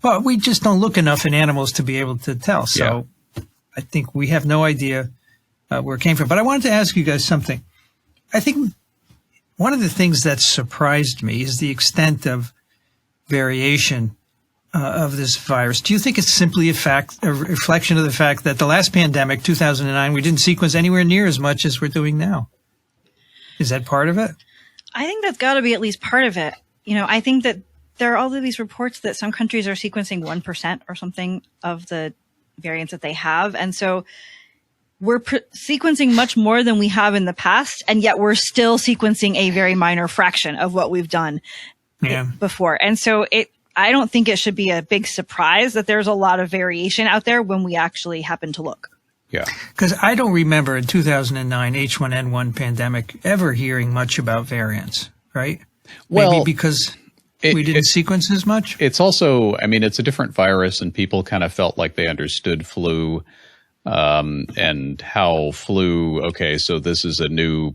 Well, we just don't look enough in animals to be able to tell. So I think we have no idea where it came from. But I wanted to ask you guys something. I think one of the things that surprised me is the extent of variation of this virus. Do you think it's simply a reflection of the fact that the last pandemic, 2009, we didn't sequence anywhere near as much as we're doing now? Is that part of it? I think that's got to be at least part of it. I think that there are all of these reports that some countries are sequencing 1% or something of the variants that they have. And so we're sequencing much more than we have in the past, and yet we're still sequencing a very minor fraction of what we've done before. And so I don't think it should be a big surprise that there's a lot of variation out there when we actually happen to look. Yeah. Because I don't remember in 2009 H1N1 pandemic ever hearing much about variants, right? Well, maybe because we didn't sequence as much? It's also, it's a different virus, and people kind of felt like they understood flu. And how flu, okay, so this is a new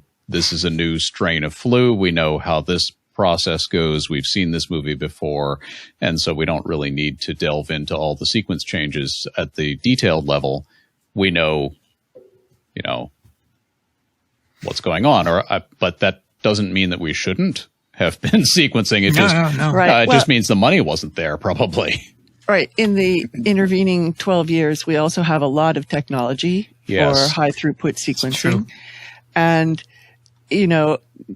strain of flu. We know how this process goes. We've seen this movie before. And so we don't really need to delve into all the sequence changes at the detailed level. We know, what's going on. But that doesn't mean that we shouldn't have been sequencing. It no. Right. It just means the money wasn't there, probably. Right. In the intervening 12 years, we also have a lot of technology for high throughput sequencing. And,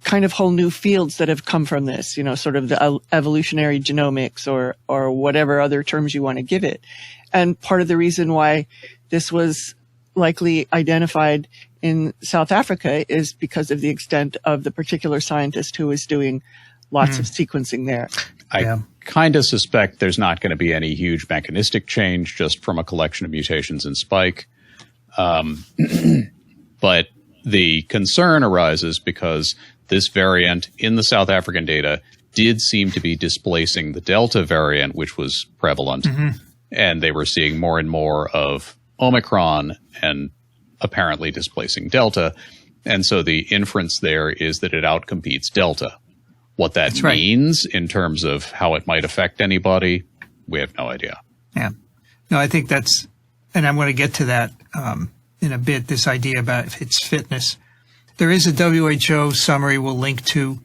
kind of whole new fields that have come from this, sort of the evolutionary genomics or whatever other terms you want to give it. And part of the reason why this was likely identified in South Africa is because of the extent of the particular scientist who was doing lots of sequencing there. I kind of suspect there's not going to be any huge mechanistic change just from a collection of mutations in spike. But the concern arises because this variant in the South African data did seem to be displacing the Delta variant, which was prevalent. And they were seeing more and more of Omicron and apparently displacing Delta. And so the inference there is that it outcompetes Delta. What that means in terms of how it might affect anybody, we have no idea. Yeah. No, I think that's, and I'm going to get to that in a bit, this idea about its fitness. There is a WHO summary we'll link to,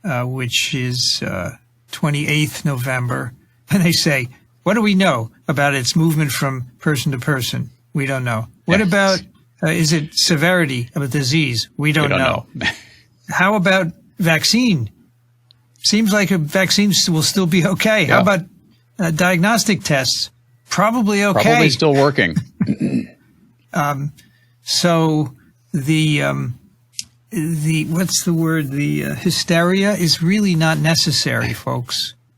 which is 28th November. And they say, what do we know about its movement from person to person? We don't know. What about, is it severity of a disease? We don't know. How about vaccine? Seems like a vaccine will still be okay. How about diagnostic tests? Probably okay. Probably still working. So the what's the word? The hysteria is really not necessary, folks.